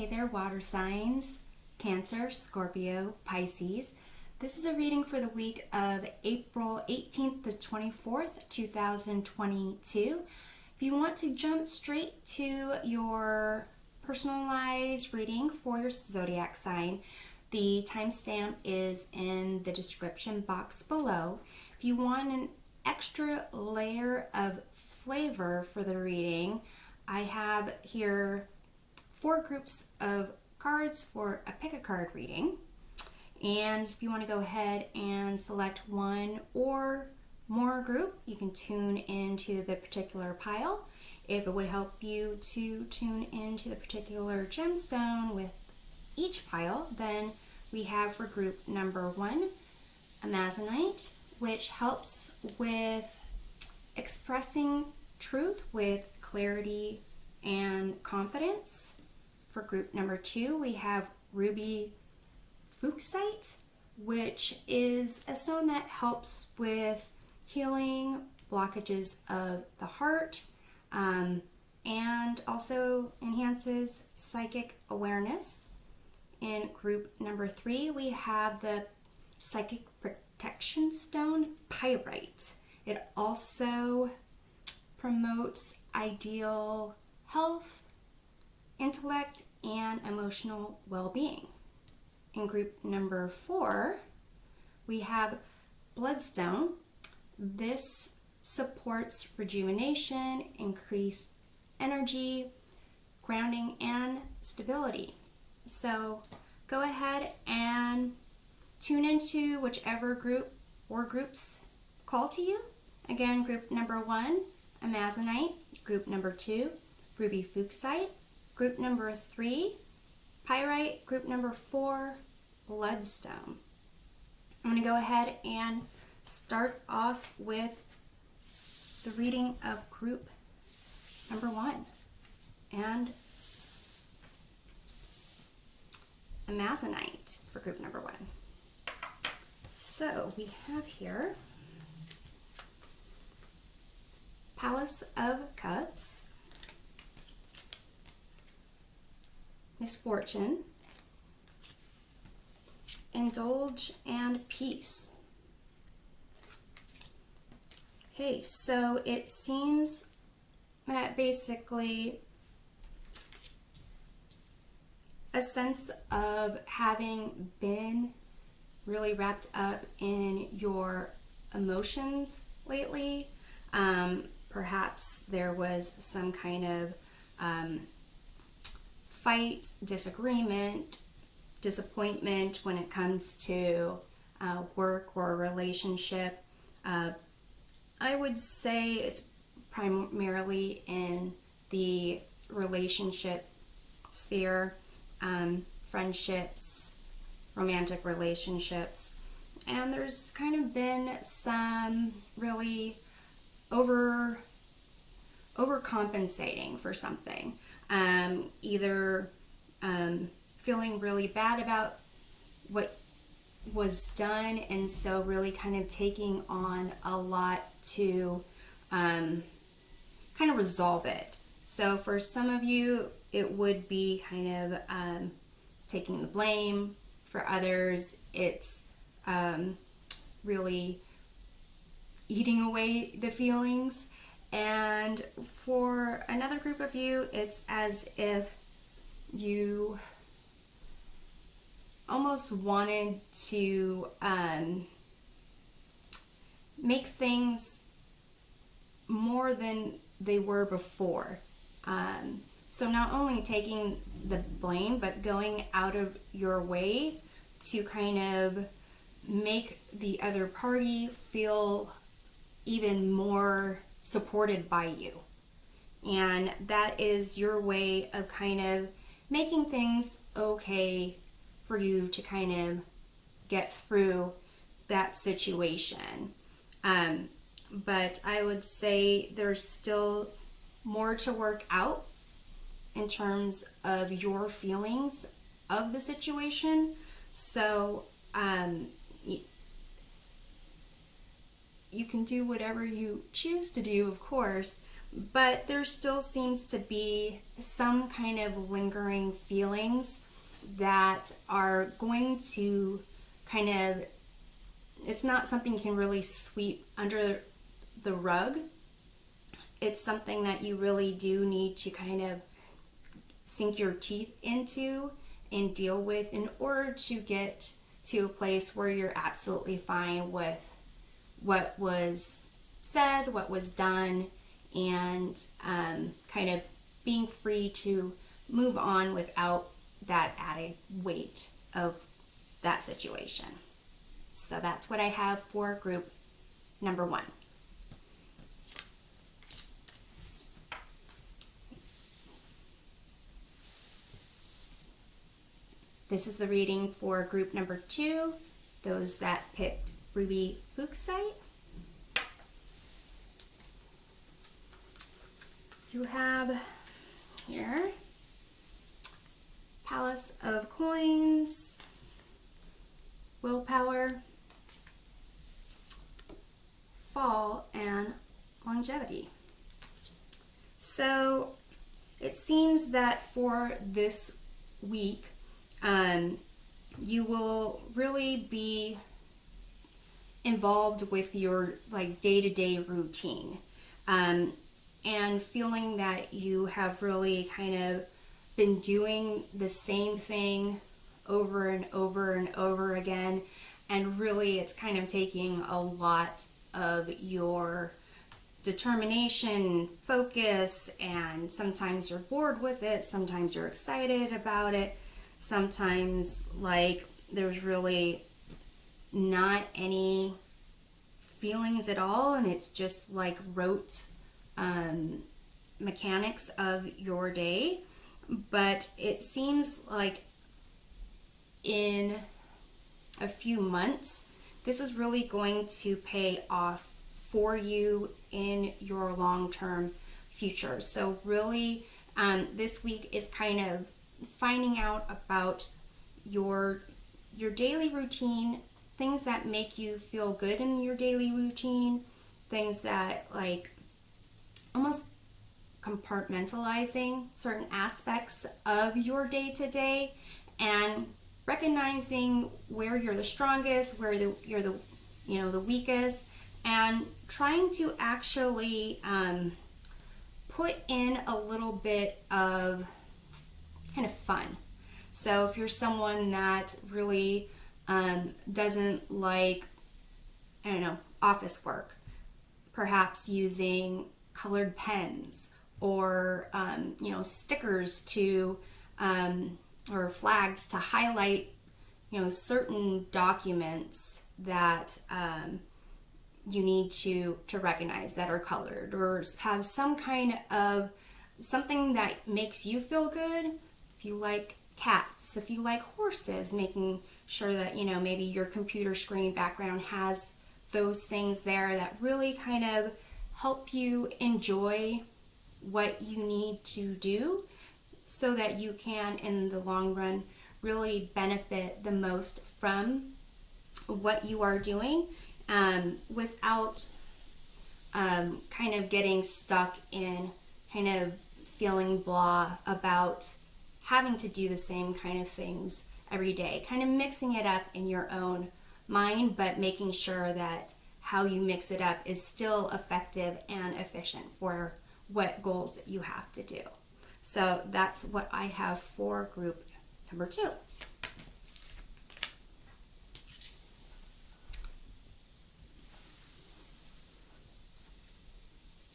Hey there, water signs, Cancer, Scorpio, Pisces. This is a reading for the week of April 18th to 24th, 2022. If you want to jump straight to your personalized reading for your zodiac sign, the timestamp is in the description box below. If you want an extra layer of flavor for the reading, I have here 4 groups of cards for a pick a card reading. And if you want to go ahead and select one or more group, you can tune into the particular pile. If it would help you to tune into the particular gemstone with each pile, then we have for group number 1, Amazonite, which helps with expressing truth with clarity and confidence. For group number 2, we have ruby Fuchsite, which is a stone that helps with healing blockages of the heart and also enhances psychic awareness. In group number 3, we have the psychic protection stone, Pyrite. It also promotes ideal health, intellect, and emotional well-being. In group number 4, we have Bloodstone. This supports rejuvenation, increased energy, grounding, and stability. So go ahead and tune into whichever group or groups call to you. Again, group number 1, Amazonite. Group number 2, ruby Fuchsite. Group number 3, Pyrite. Group number 4, Bloodstone. I'm going to go ahead and start off with the reading of group number 1 and Amazonite for group number 1. So we have here Palace of Cups, Misfortune, Indulge, and Peace. Okay, so it seems that basically a sense of having been really wrapped up in your emotions lately. Perhaps there was some kind of fight, disagreement, disappointment when it comes to work or a relationship. I would say it's primarily in the relationship sphere, friendships, romantic relationships, and there's kind of been some really overcompensating for something. Either feeling really bad about what was done, and so really kind of taking on a lot to kind of resolve it. So for some of you, it would be kind of taking the blame. For others, it's really eating away the feelings. And for another group of you, it's as if you almost wanted to make things more than they were before. So not only taking the blame, but going out of your way to kind of make the other party feel even more supported by you. And that is your way of kind of making things okay for you to kind of get through that situation. But I would say there's still more to work out in terms of your feelings of the situation. So you can do whatever you choose to do, of course, but there still seems to be some kind of lingering feelings that are going to kind of, it's not something you can really sweep under the rug. It's something that you really do need to kind of sink your teeth into and deal with in order to get to a place where you're absolutely fine with what was said, what was done, and kind of being free to move on without that added weight of that situation. So that's what I have for group number 1. This is the reading for group number 2, those that picked Ruby Fuchsite. You have here Palace of Coins, Willpower, Fall, and Longevity. So it seems that for this week, you will really be involved with your like day-to-day routine, and feeling that you have really kind of been doing the same thing over and over and over again, and really it's kind of taking a lot of your determination, focus, and sometimes you're bored with it, sometimes you're excited about it, sometimes like there's really not any feelings at all, and it's just like rote mechanics of your day. But it seems like in a few months this is really going to pay off for you in your long-term future. So really this week is kind of finding out about your daily routine, things that make you feel good in your daily routine, things that like almost compartmentalizing certain aspects of your day-to-day, and recognizing where you're the strongest, where you're the weakest, and trying to actually put in a little bit of kind of fun. So if you're someone that really doesn't like, I don't know, office work, perhaps using colored pens or stickers to or flags to highlight certain documents that you need to recognize that are colored, or have some kind of something that makes you feel good. If you like cats, if you like horses, making sure that maybe your computer screen background has those things there that really kind of help you enjoy what you need to do, so that you can in the long run really benefit the most from what you are doing, without kind of getting stuck in kind of feeling blah about having to do the same kind of things every day. Kind of mixing it up in your own mind, but making sure that how you mix it up is still effective and efficient for what goals that you have to do. So that's what I have for group number 2.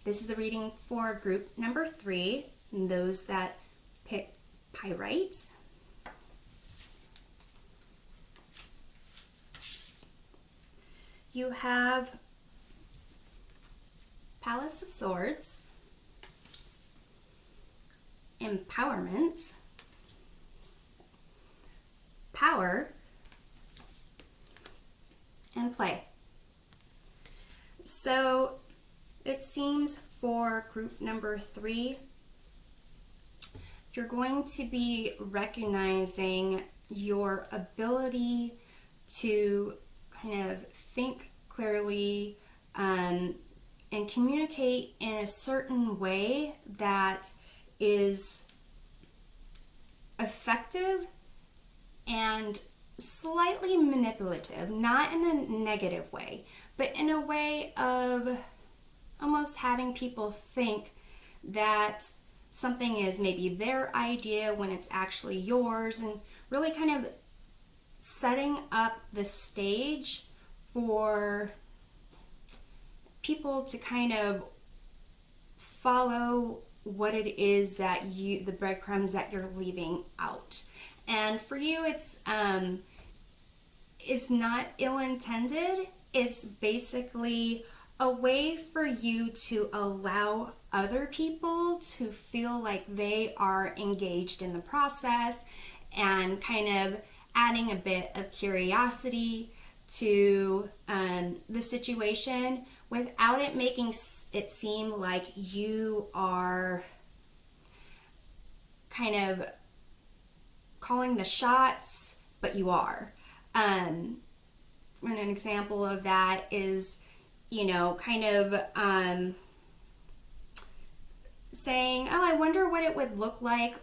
This is the reading for group number 3, those that pick Pyrite. You have Palace of Swords, Empowerment, Power, and Play. So it seems for group number 3, you're going to be recognizing your ability to kind of think clearly, and communicate in a certain way that is effective and slightly manipulative, not in a negative way, but in a way of almost having people think that something is maybe their idea when it's actually yours, and really kind of setting up the stage for people to kind of follow what it is that the breadcrumbs that you're leaving out. And for you, it's not ill-intended. It's basically a way for you to allow other people to feel like they are engaged in the process, and kind of adding a bit of curiosity to the situation without it making it seem like you are kind of calling the shots, but you are. And an example of that is, kind of saying, oh, I wonder what it would look like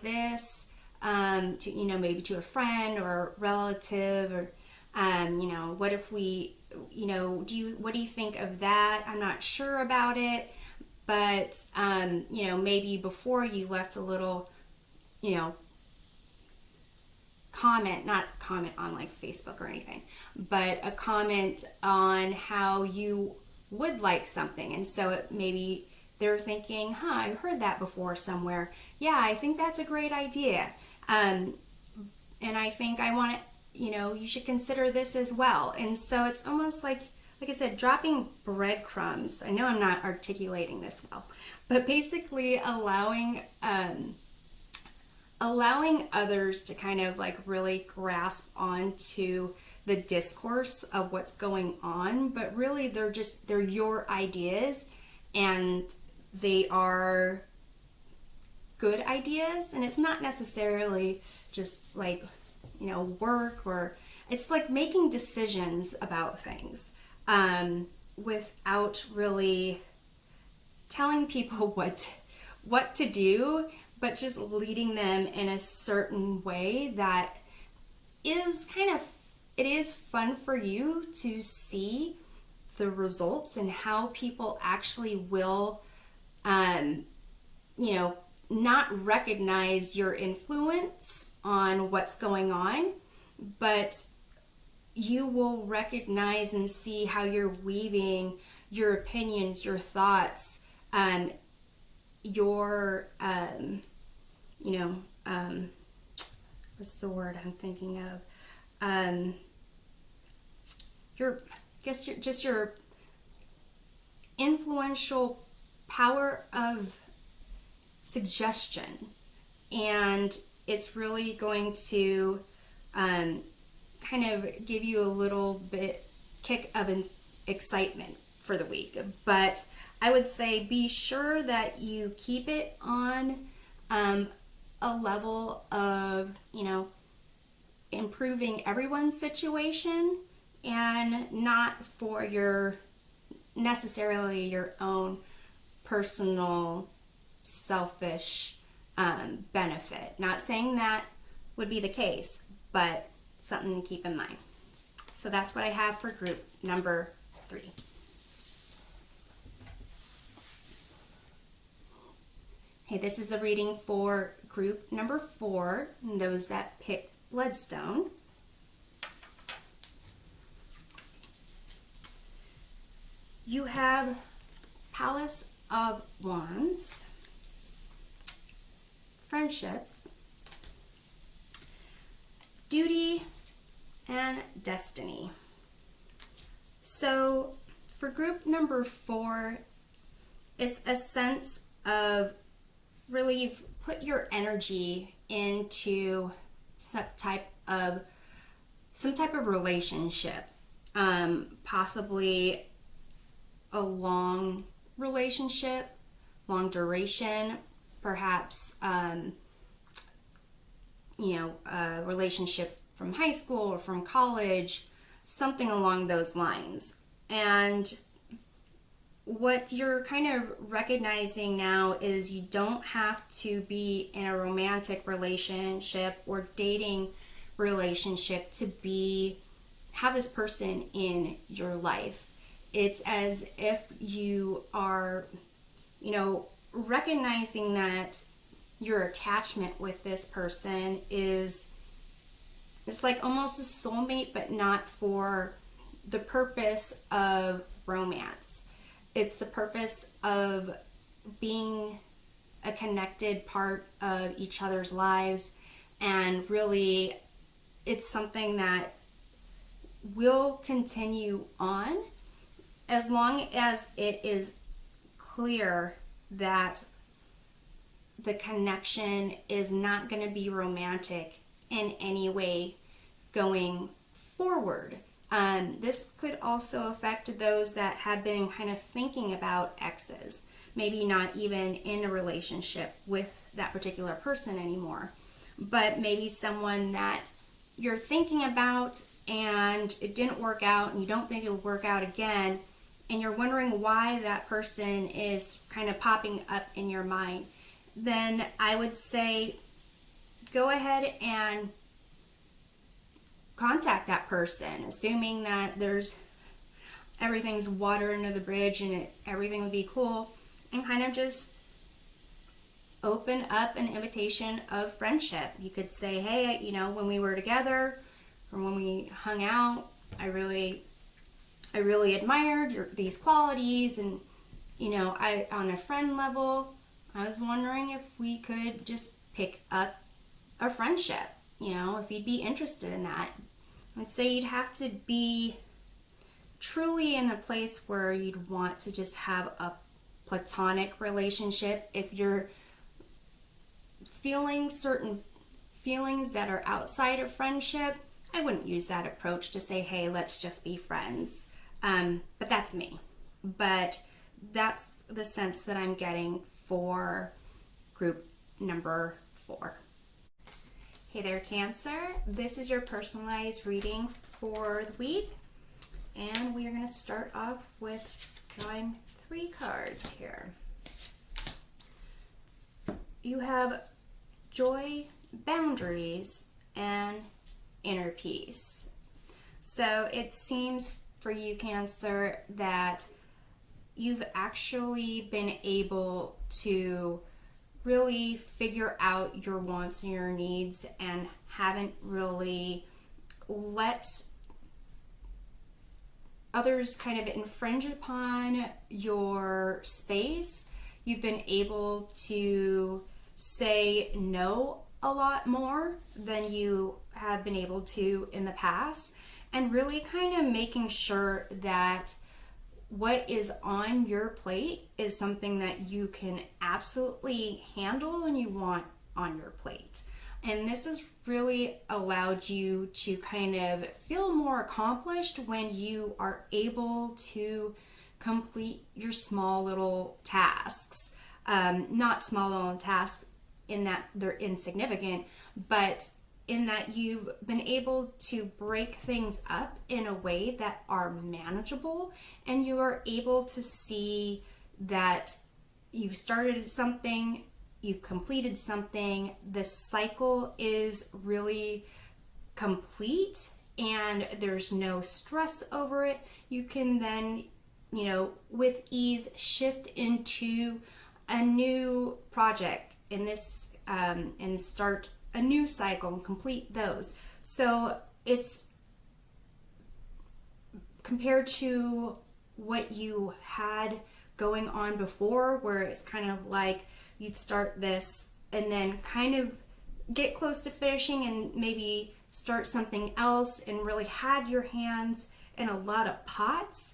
this, to, maybe to a friend or a relative, or, what if we, what do you think of that? I'm not sure about it, but, maybe before you left a little, not comment on like Facebook or anything, but a comment on how you would like something. And so maybe they're thinking, I've heard that before somewhere. Yeah, I think that's a great idea. And I think I want to, you should consider this as well. And so it's almost like I said, dropping breadcrumbs. I know I'm not articulating this well, but basically allowing others to kind of like really grasp onto the discourse of what's going on, but really they're your ideas, and they are good ideas, and it's not necessarily just like, work, or it's like making decisions about things without really telling people what to do, but just leading them in a certain way that is it is fun for you to see the results and how people actually will, not recognize your influence on what's going on, but you will recognize and see how you're weaving your opinions, your thoughts, your what's the word I'm thinking of? Your influential power of suggestion, and it's really going to kind of give you a little bit kick of an excitement for the week. But I would say be sure that you keep it on a level of, improving everyone's situation, and not for necessarily your own personal selfish benefit. Not saying that would be the case, but something to keep in mind. So that's what I have for group number 3. Okay, this is the reading for group number 4, and those that pick Bloodstone. You have Palace of Wands, Friendships, Duty, and Destiny. So for group number 4, it's a sense of really you've put your energy into some type of relationship, possibly a long relationship, long duration, perhaps a relationship from high school or from college, something along those lines. And what you're kind of recognizing now is you don't have to be in a romantic relationship or dating relationship to have this person in your life. It's as if you are, recognizing that your attachment with this person it's like almost a soulmate, but not for the purpose of romance. It's the purpose of being a connected part of each other's lives, and really it's something that will continue on as long as it is clear that the connection is not going to be romantic in any way going forward. This could also affect those that have been kind of thinking about exes, maybe not even in a relationship with that particular person anymore, but maybe someone that you're thinking about and it didn't work out and you don't think it'll work out again, and you're wondering why that person is kind of popping up in your mind. Then I would say go ahead and contact that person, assuming that everything's water under the bridge and everything would be cool, and kind of just open up an invitation of friendship. You could say, hey, when we were together or when we hung out, I really admired these qualities, and I on a friend level, I was wondering if we could just pick up a friendship, if you'd be interested in that. I'd say you'd have to be truly in a place where you'd want to just have a platonic relationship. If you're feeling certain feelings that are outside of friendship, I wouldn't use that approach to say, hey, let's just be friends. But that's me. But that's the sense that I'm getting for group number 4. Hey there, Cancer. This is your personalized reading for the week. And we are going to start off with drawing 3 cards here. You have joy, boundaries, and inner peace. So it seems for you, Cancer, that you've actually been able to really figure out your wants and your needs and haven't really let others kind of infringe upon your space. You've been able to say no a lot more than you have been able to in the past, and really kind of making sure that what is on your plate is something that you can absolutely handle and you want on your plate. And this has really allowed you to kind of feel more accomplished when you are able to complete your small little tasks. Not small little tasks in that they're insignificant, but in that you've been able to break things up in a way that are manageable, and you are able to see that you've started something, you've completed something, the cycle is really complete and there's no stress over it. You can then, with ease shift into a new project in this and start a new cycle and complete those. So it's compared to what you had going on before, where it's kind of like you'd start this and then kind of get close to finishing and maybe start something else, and really had your hands in a lot of pots.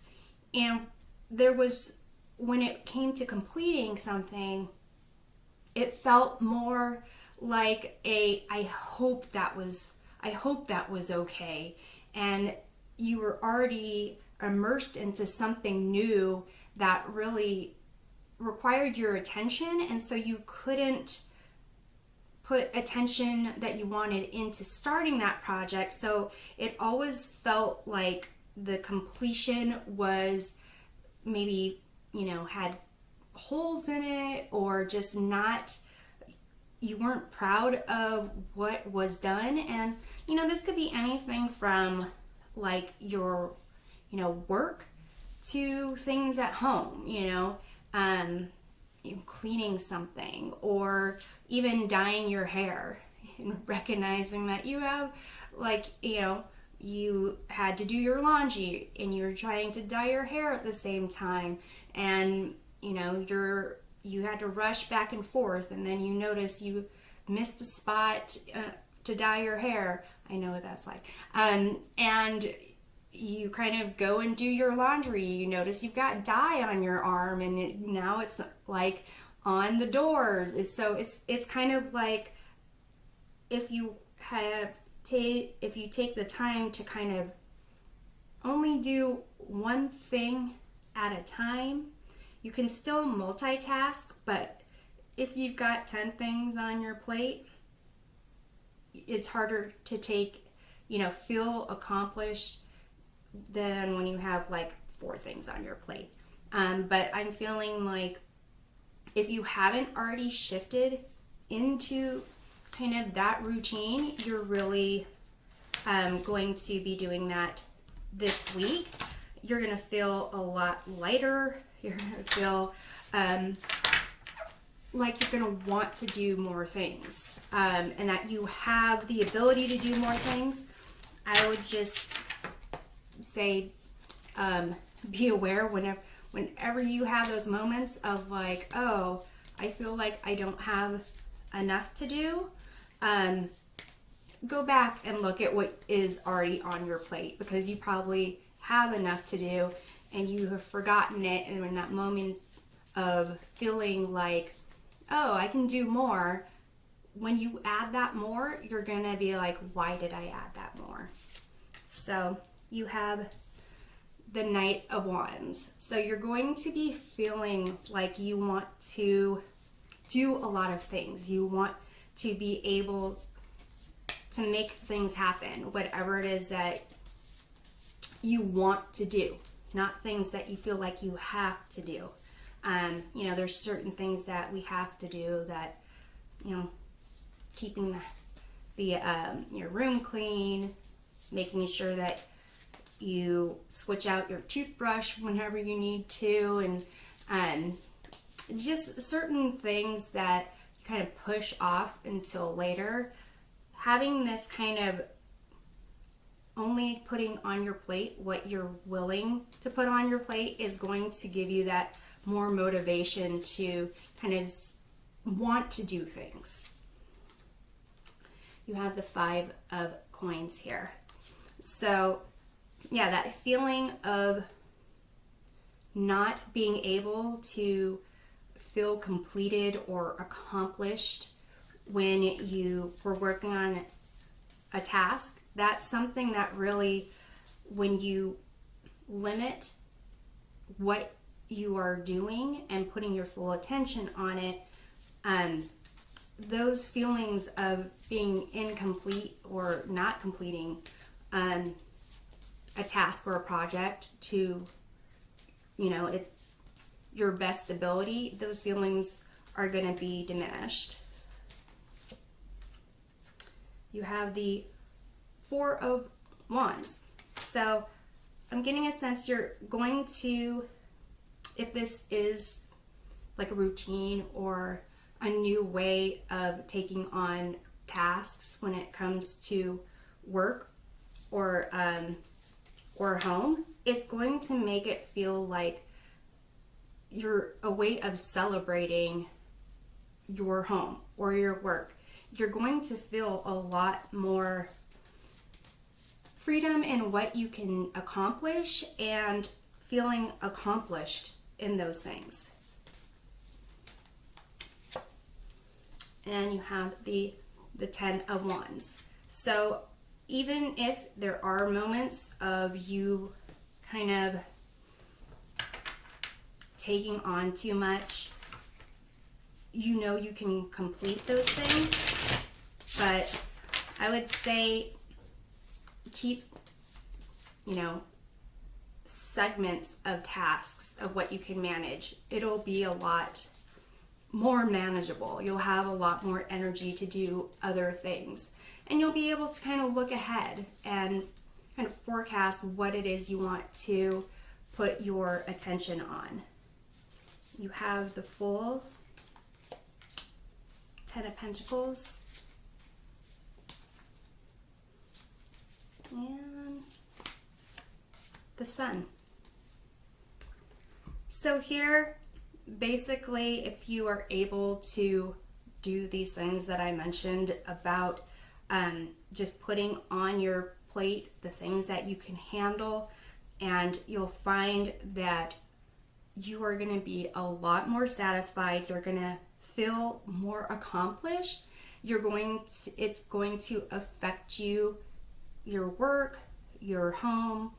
And there was, when it came to completing something, it felt more like I hope that was okay, and you were already immersed into something new that really required your attention, and so you couldn't put attention that you wanted into starting that project. So it always felt like the completion was maybe had holes in it, or just not, you weren't proud of what was done. And this could be anything from like your work to things at home, cleaning something, or even dyeing your hair, and recognizing that you have, like, you had to do your laundry and you're trying to dye your hair at the same time, and you had to rush back and forth, and then you notice you missed a spot to dye your hair. I know what that's like. And you kind of go and do your laundry. You notice you've got dye on your arm, and now it's like on the doors. So it's kind of like, if you take the time to kind of only do one thing at a time, you can still multitask. But if you've got 10 things on your plate, it's harder to feel accomplished than when you have like 4 things on your plate. But I'm feeling like, if you haven't already shifted into kind of that routine, you're really going to be doing that this week. You're going to feel a lot lighter. You're going to feel like you're going to want to do more things, and that you have the ability to do more things. I would just say, be aware whenever you have those moments of like, oh, I feel like I don't have enough to do. Go back and look at what is already on your plate, because you probably have enough to do and you have forgotten it. And in that moment of feeling like, oh, I can do more, when you add that more, you're gonna be like, why did I add that more? So you have the Knight of Wands. So you're going to be feeling like you want to do a lot of things. You want to be able to make things happen, whatever it is that you want to do, not things that you feel like you have to do. There's certain things that we have to do, that, keeping your room clean, making sure that you switch out your toothbrush whenever you need to, and just certain things that you kind of push off until later. Having this kind of only putting on your plate what you're willing to put on your plate is going to give you that more motivation to kind of want to do things. You have the 5 of coins here. So yeah, that feeling of not being able to feel completed or accomplished when you were working on a task, that's something that really, when you limit what you are doing and putting your full attention on it, those feelings of being incomplete or not completing a task or a project to your best ability, those feelings are going to be diminished. You have the 4 of Wands. So I'm getting a sense you're going to, if this is like a routine or a new way of taking on tasks when it comes to work or home, it's going to make it feel like you're a way of celebrating your home or your work. You're going to feel a lot more freedom in what you can accomplish and feeling accomplished in those things. And you have the 10 of Wands. So even if there are moments of you kind of taking on too much, you can complete those things, but I would say keep, segments of tasks of what you can manage. It'll be a lot more manageable. You'll have a lot more energy to do other things. And you'll be able to kind of look ahead and kind of forecast what it is you want to put your attention on. You have the full Ten of Pentacles. And the Sun. So here, basically, if you are able to do these things that I mentioned about just putting on your plate the things that you can handle, and you'll find that you are going to be a lot more satisfied. You're going to feel more accomplished. It's going to affect you, your work, your home,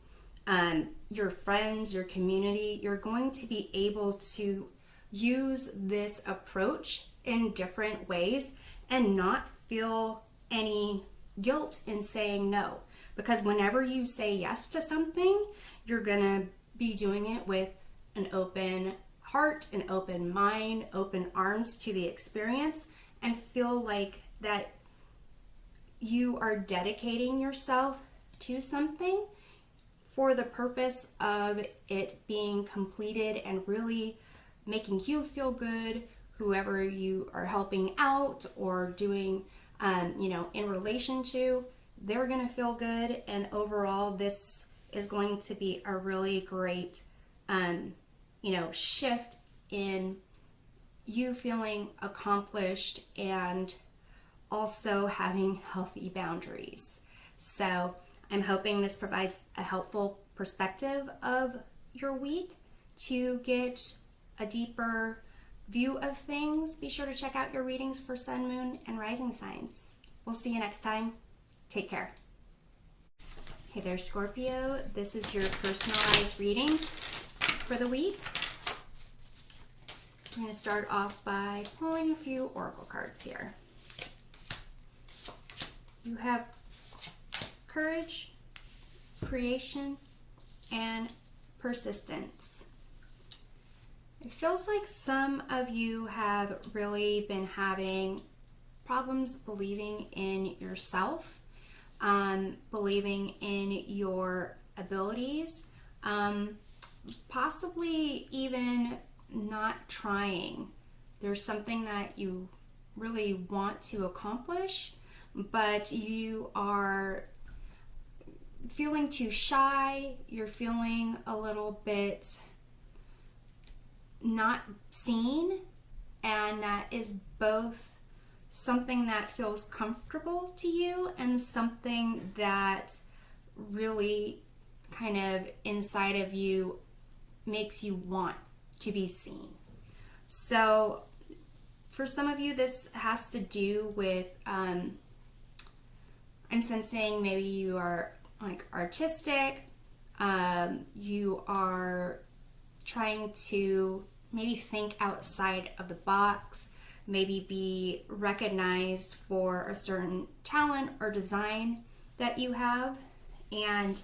your friends, your community. You're going to be able to use this approach in different ways and not feel any guilt in saying no. Because whenever you say yes to something, you're gonna be doing it with an open heart, an open mind, open arms to the experience, and feel like that you are dedicating yourself to something for the purpose of it being completed and really making you feel good, whoever you are helping out or doing, in relation to, they're going to feel good. And overall, this is going to be a really great, shift in you feeling accomplished and also having healthy boundaries. So I'm hoping this provides a helpful perspective of your week to get a deeper view of things. Be sure to check out your readings for sun, moon, and rising signs. We'll see you next time. Take care. Hey there, Scorpio. This is your personalized reading for the week. I'm going to start off by pulling a few oracle cards here. You have courage, creation, and persistence. It feels like some of you have really been having problems believing in yourself, believing in your abilities, possibly even not trying. There's something that you really want to accomplish, but you are feeling too shy. You're feeling a little bit not seen, and that is both something that feels comfortable to you and something that really kind of inside of you makes you want to be seen. So for some of you, this has to do with I'm sensing maybe you are like artistic, you are trying to maybe think outside of the box, maybe be recognized for a certain talent or design that you have, and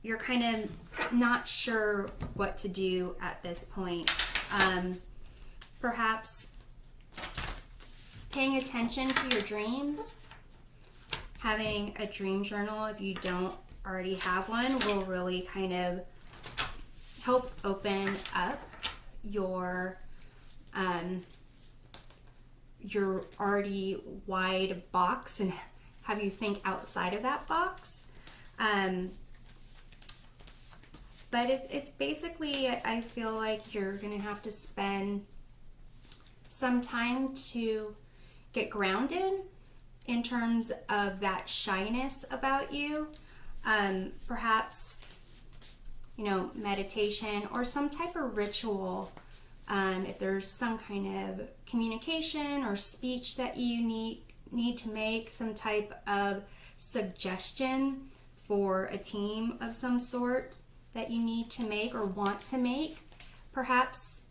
you're kind of not sure what to do at this point. Perhaps paying attention to your dreams, having a dream journal if you don't already have one will really kind of help open up your already wide box and have you think outside of that box. But it's basically, I feel like you're going to have to spend some time to get grounded in terms of that shyness about you. Perhaps, meditation or some type of ritual. If there's some kind of communication or speech that you need to make, some type of suggestion for a team of some sort that you need to make or want to make, perhaps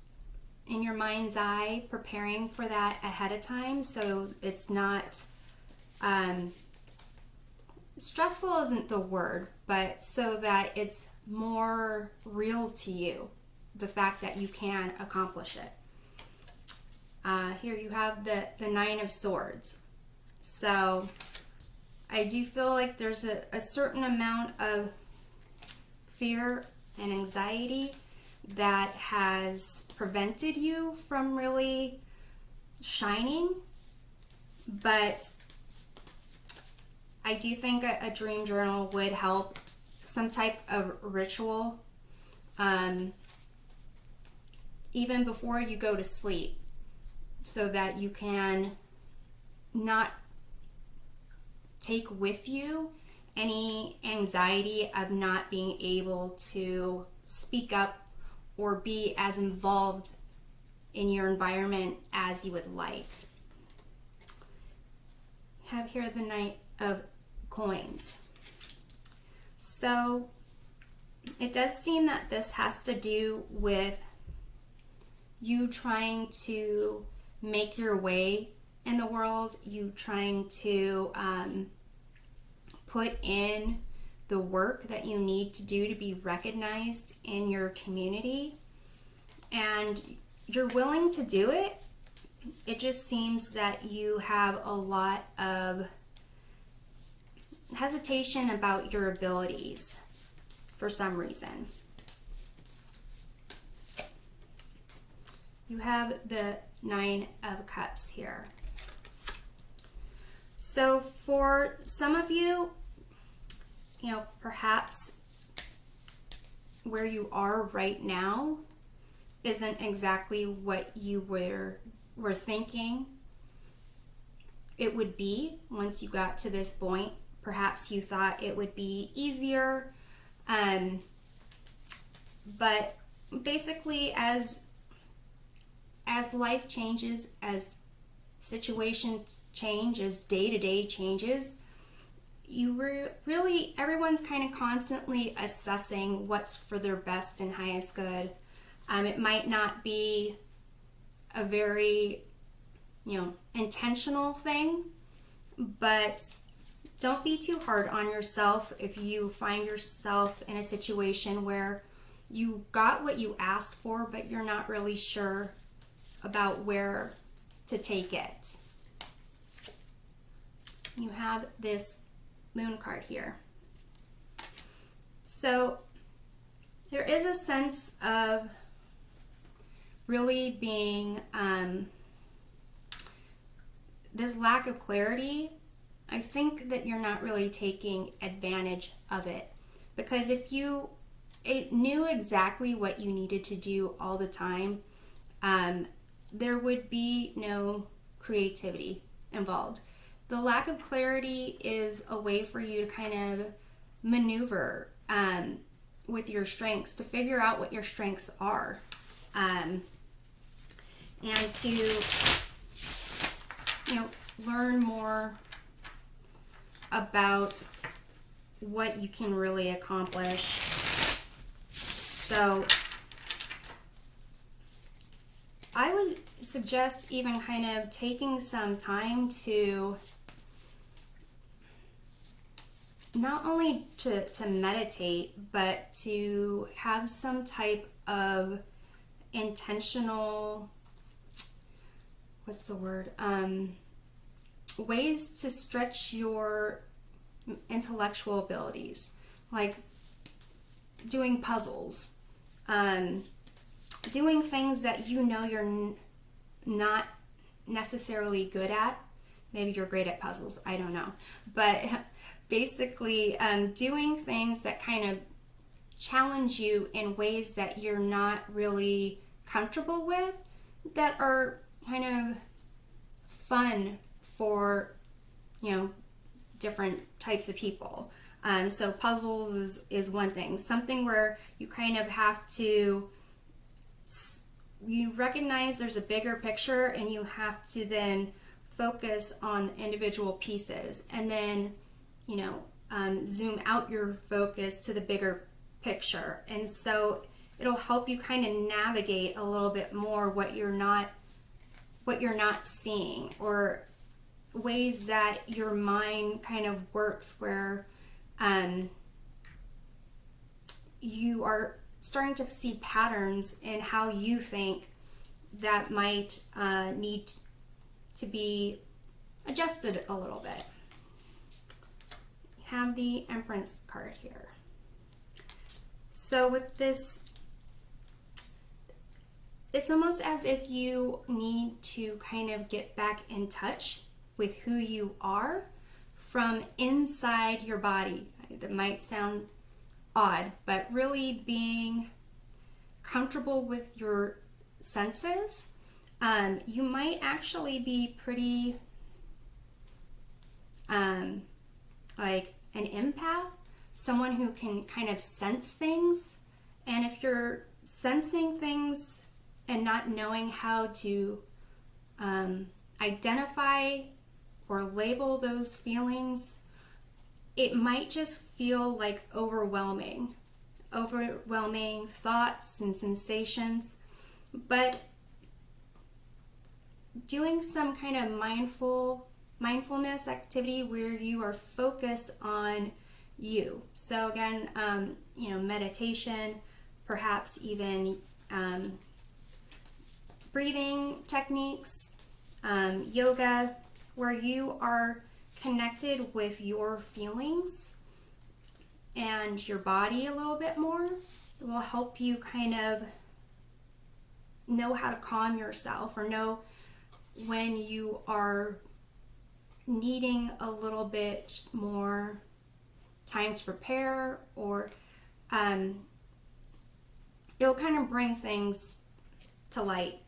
in your mind's eye, preparing for that ahead of time so it's not stressful isn't the word, but so that it's more real to you, the fact that you can accomplish it. Here you have the Nine of Swords. So I do feel like there's a certain amount of fear and anxiety that has prevented you from really shining, but I do think a dream journal would help, some type of ritual, even before you go to sleep, so that you can not take with you any anxiety of not being able to speak up or be as involved in your environment as you would like. Have here the Knight of Coins. So it does seem that this has to do with you trying to make your way in the world, you trying to put in the work that you need to do to be recognized in your community, and you're willing to do it. It just seems that you have a lot of hesitation about your abilities for some reason. You have the Nine of Cups here. So for some of you, perhaps where you are right now isn't exactly what you were thinking it would be once you got to this point. Perhaps you thought it would be easier, but basically as life changes, as situations change, as day-to-day changes, everyone's kind of constantly assessing what's for their best and highest good. It might not be a very, intentional thing, but don't be too hard on yourself if you find yourself in a situation where you got what you asked for, but you're not really sure about where to take it. You have this Moon card here. So there is a sense of really being this lack of clarity. I think that you're not really taking advantage of it, because if you knew exactly what you needed to do all the time, there would be no creativity involved. The lack of clarity is a way for you to kind of maneuver with your strengths, to figure out what your strengths are, and to learn more about what you can really accomplish. So I would suggest even kind of taking some time to not only to meditate, but to have some type of intentional, ways to stretch your intellectual abilities, like doing puzzles, doing things that you're not necessarily good at. Maybe you're great at puzzles, I don't know. But basically, doing things that kind of challenge you in ways that you're not really comfortable with, that are kind of fun for, different types of people. So puzzles is one thing. Something where you kind of have to, you recognize there's a bigger picture and you have to then focus on individual pieces, and then, zoom out your focus to the bigger picture. And so it'll help you kind of navigate a little bit more what you're not seeing, or ways that your mind kind of works, where you are starting to see patterns in how you think that might need to be adjusted a little bit. We have the Empress card here. So with this, it's almost as if you need to kind of get back in touch with who you are from inside your body. That might sound odd, but really being comfortable with your senses. You might actually be pretty like an empath, someone who can kind of sense things. And if you're sensing things and not knowing how to identify or label those feelings, it might just feel like overwhelming thoughts and sensations. But doing some kind of mindfulness activity where you are focused on you. So again, meditation, perhaps even breathing techniques, yoga, where you are connected with your feelings and your body a little bit more. It will help you kind of know how to calm yourself, or know when you are needing a little bit more time to prepare, or it'll kind of bring things to light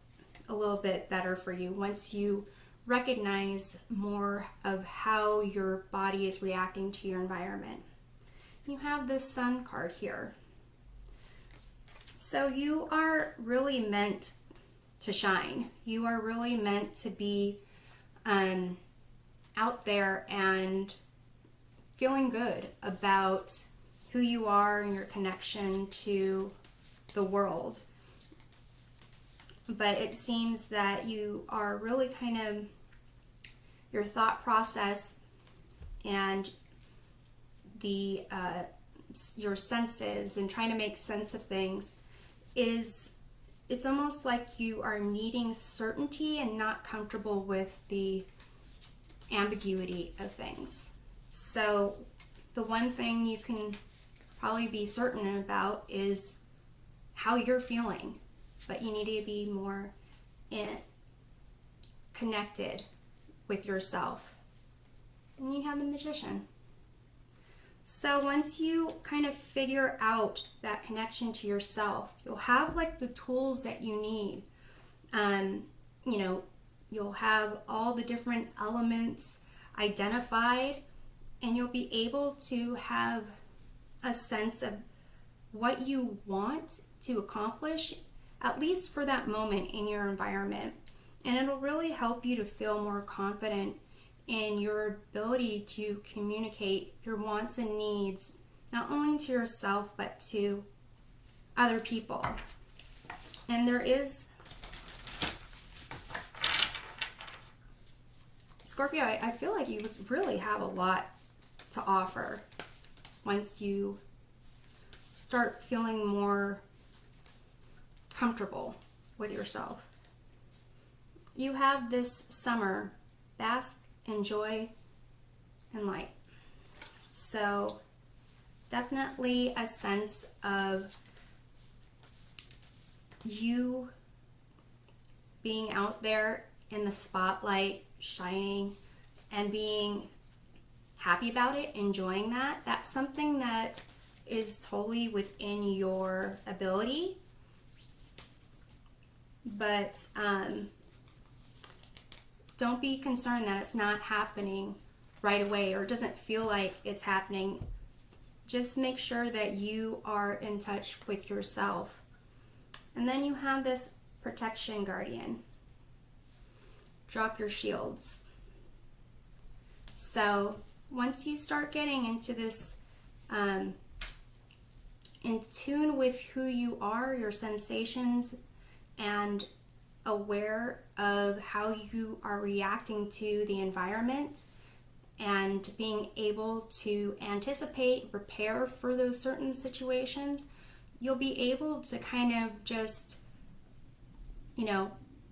a little bit better for you once you recognize more of how your body is reacting to your environment. You have this Sun card here. So you are really meant to shine. You are really meant to be out there and feeling good about who you are and your connection to the world. But it seems that you are really kind of, your thought process and your senses and trying to make sense of things it's almost like you are needing certainty and not comfortable with the ambiguity of things. So the one thing you can probably be certain about is how you're feeling, but you need to be more connected with yourself. And you have the Magician. So once you kind of figure out that connection to yourself, you'll have like the tools that you need. You'll have all the different elements identified, and you'll be able to have a sense of what you want to accomplish, at least for that moment in your environment. And it'll really help you to feel more confident in your ability to communicate your wants and needs, not only to yourself, but to other people. And there is, Scorpio, I feel like you really have a lot to offer once you start feeling more comfortable with yourself. You have this summer, bask in joy and light. So definitely a sense of you being out there in the spotlight, shining, and being happy about it, enjoying that. That's something that is totally within your ability. But don't be concerned that it's not happening right away or doesn't feel like it's happening. Just make sure that you are in touch with yourself. And then you have this Protection Guardian. Drop your shields. So once you start getting into this, in tune with who you are, your sensations, and aware of how you are reacting to the environment, and being able to anticipate, prepare for those certain situations, you'll be able to kind of just, you know,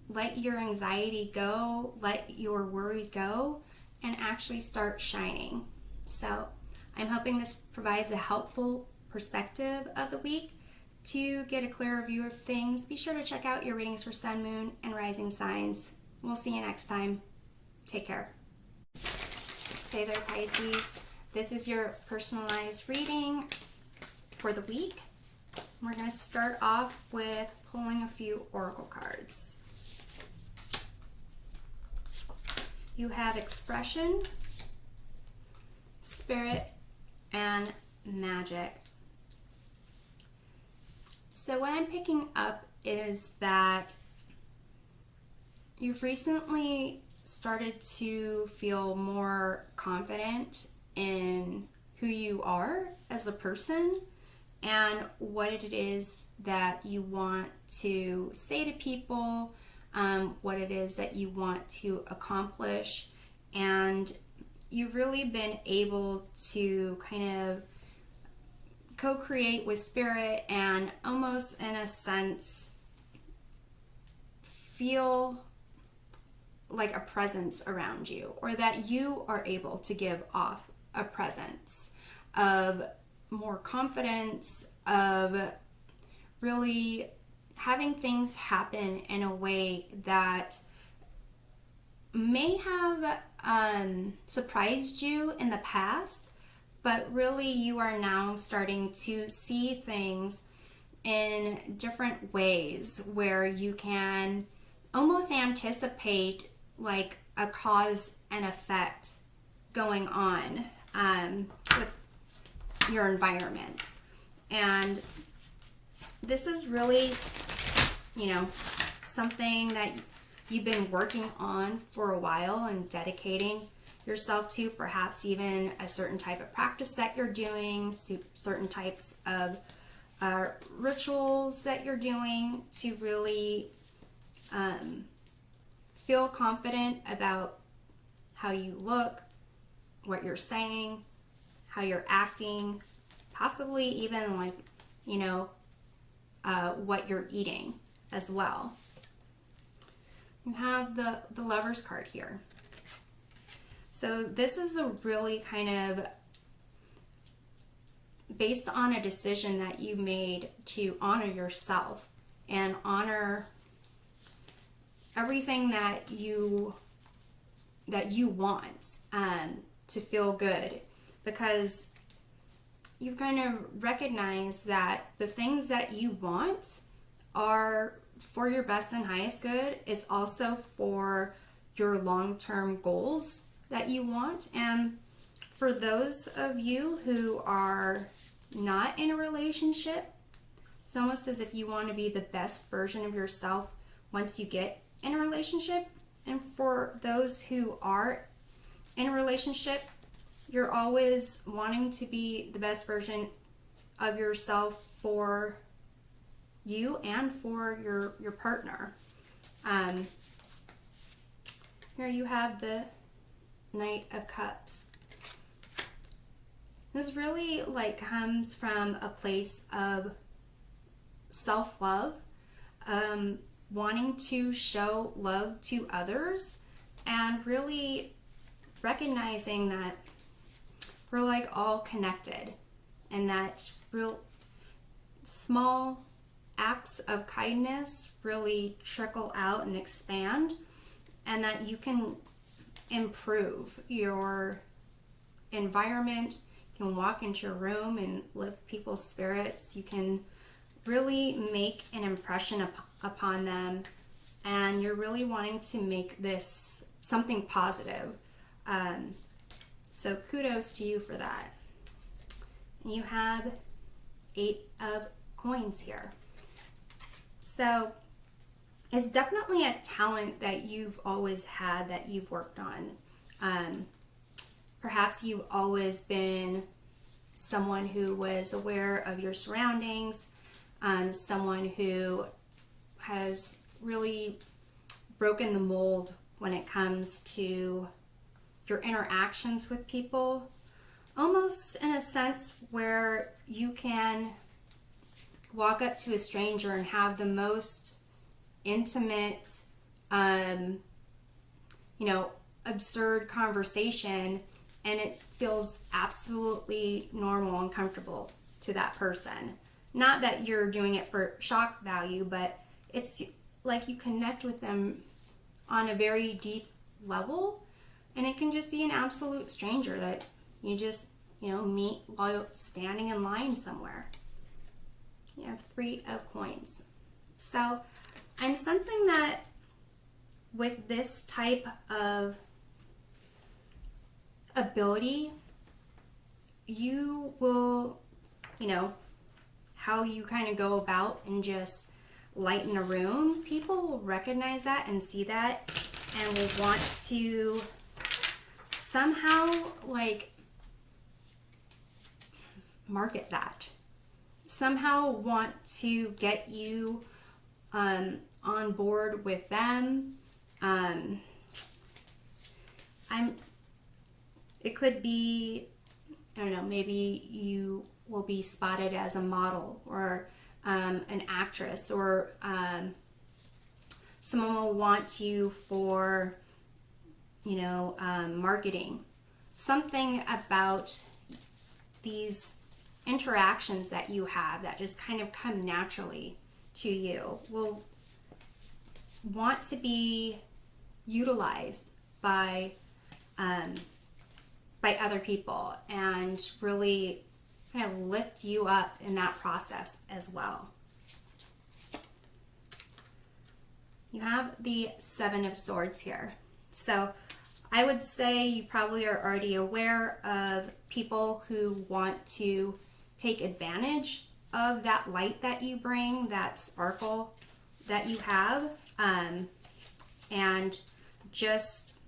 let your anxiety go, let your worry go, and actually start shining. So I'm hoping this provides a helpful perspective of the week. To get a clearer view of things, be sure to check out your readings for sun, moon, and rising signs. We'll see you next time. Take care. Hey there, Pisces. This is your personalized reading for the week. We're going to start off with pulling a few oracle cards. You have expression, spirit, and magic. So what I'm picking up is that you've recently started to feel more confident in who you are as a person and what it is that you want to say to people, what it is that you want to accomplish, and you've really been able to kind of co-create with spirit and almost in a sense feel like a presence around you, or that you are able to give off a presence of more confidence, of really having things happen in a way that may have surprised you in the past, but really you are now starting to see things in different ways where you can almost anticipate like a cause and effect going on with your environment. And this is really, you know, something that you've been working on for a while and dedicating yourself to, perhaps even a certain type of practice that you're doing, certain types of rituals that you're doing to really feel confident about how you look, what you're saying, how you're acting, possibly even like, you know, what you're eating as well. You have the Lover's card here. So this is a really kind of based on a decision that you made to honor yourself and honor everything that you want to feel good, because you've kind of recognized that the things that you want are for your best and highest good. It's also for your long-term goals that you want. And for those of you who are not in a relationship, it's almost as if you want to be the best version of yourself once you get in a relationship. And for those who are in a relationship, you're always wanting to be the best version of yourself for you and for your partner. Here you have the Knight of Cups. This really like comes from a place of self-love, wanting to show love to others, and really recognizing that we're like all connected, and that real small acts of kindness really trickle out and expand, and that you can improve your environment. You can walk into your room and lift people's spirits. You can really make an impression upon them, and you're really wanting to make this something positive. So kudos to you for that. You have 8 of coins here. So it's definitely a talent that you've always had, that you've worked on. Perhaps you've always been someone who was aware of your surroundings, someone who has really broken the mold when it comes to your interactions with people, almost in a sense where you can walk up to a stranger and have the most intimate, absurd conversation, and it feels absolutely normal and comfortable to that person. Not that you're doing it for shock value, but it's like you connect with them on a very deep level, and it can just be an absolute stranger that you just, meet while you're standing in line somewhere. You have 3 of coins. So I'm sensing that with this type of ability, you will, how you kind of go about and just lighten a room, people will recognize that and see that and will want to somehow market that. Somehow want to get you on board with them. It could be, I don't know, maybe you will be spotted as a model or an actress, or someone will want you for, marketing. Something about these interactions that you have that just kind of come naturally to you will want to be utilized by other people and really kind of lift you up in that process as well. You have the 7 of Swords here. So I would say you probably are already aware of people who want to take advantage of that light that you bring, that sparkle that you have, and just,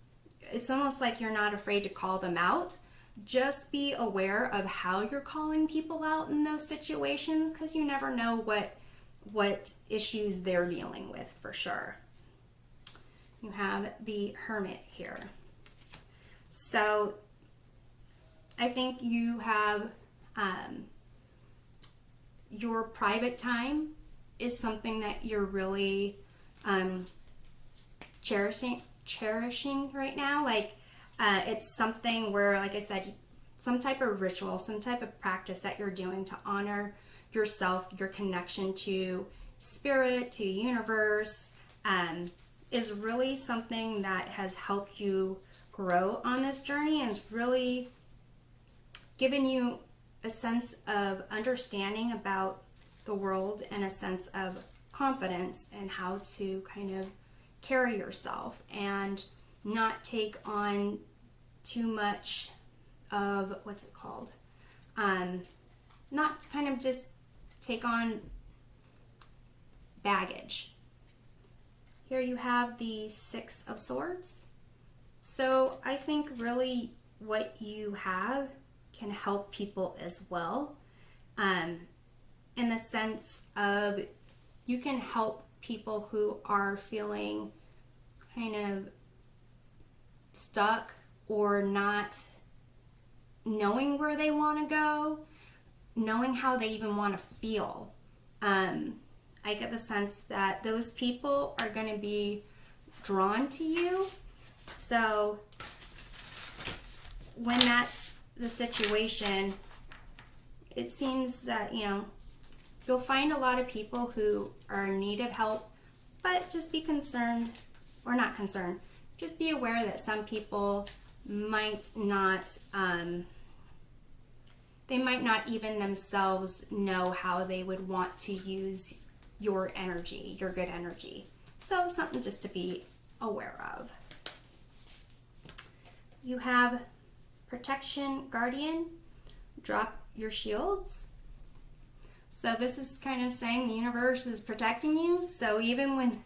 it's almost like you're not afraid to call them out. Just be aware of how you're calling people out in those situations, because you never know what issues they're dealing with for sure. You have the Hermit here. So I think you have your private time is something that you're really cherishing right now. It's something where, like I said, some type of ritual, some type of practice that you're doing to honor yourself, your connection to spirit, to the universe, is really something that has helped you grow on this journey, and has really given you a sense of understanding about the world and a sense of confidence and how to kind of carry yourself and not take on too much of, not kind of just take on baggage. Here you have the 6 of Swords. So I think really what you have can help people as well, in the sense of you can help people who are feeling kind of stuck or not knowing where they want to go, knowing how they even want to feel. I get the sense that those people are going to be drawn to you. So when that's the situation, it seems that, you'll find a lot of people who are in need of help, but just be concerned, or not concerned, just be aware that some people might not, they might not even themselves know how they would want to use your energy, your good energy. So something just to be aware of. You have Protection Guardian, drop your shields. So this is kind of saying the universe is protecting you. So even when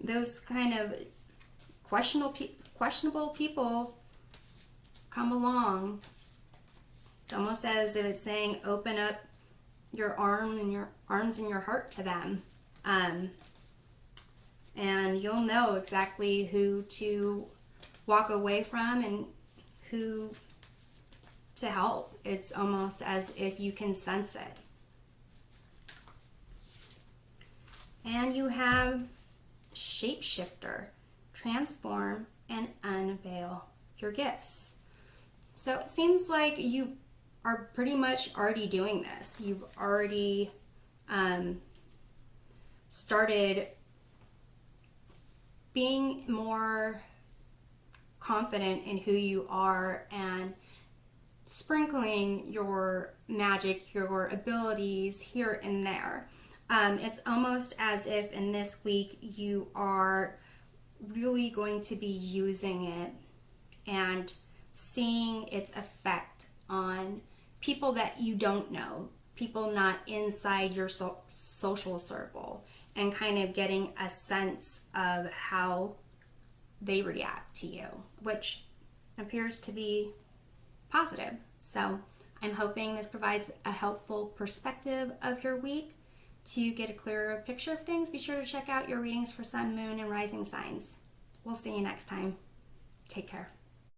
those kind of questionable people come along, it's almost as if it's saying open up your arms and your heart to them, and you'll know exactly who to walk away from and who to help. It's almost as if you can sense it. And you have shapeshifter, transform and unveil your gifts. So it seems like you are pretty much already doing this. You've already started being more confident in who you are and sprinkling your magic, your abilities here and there. It's almost as if in this week you are really going to be using it and seeing its effect on people that you don't know, people not inside your social circle, and kind of getting a sense of how they react to you, which appears to be positive. So I'm hoping this provides a helpful perspective of your week. To get a clearer picture of things, be sure to check out your readings for sun, moon, and rising signs. We'll see you next time. Take care.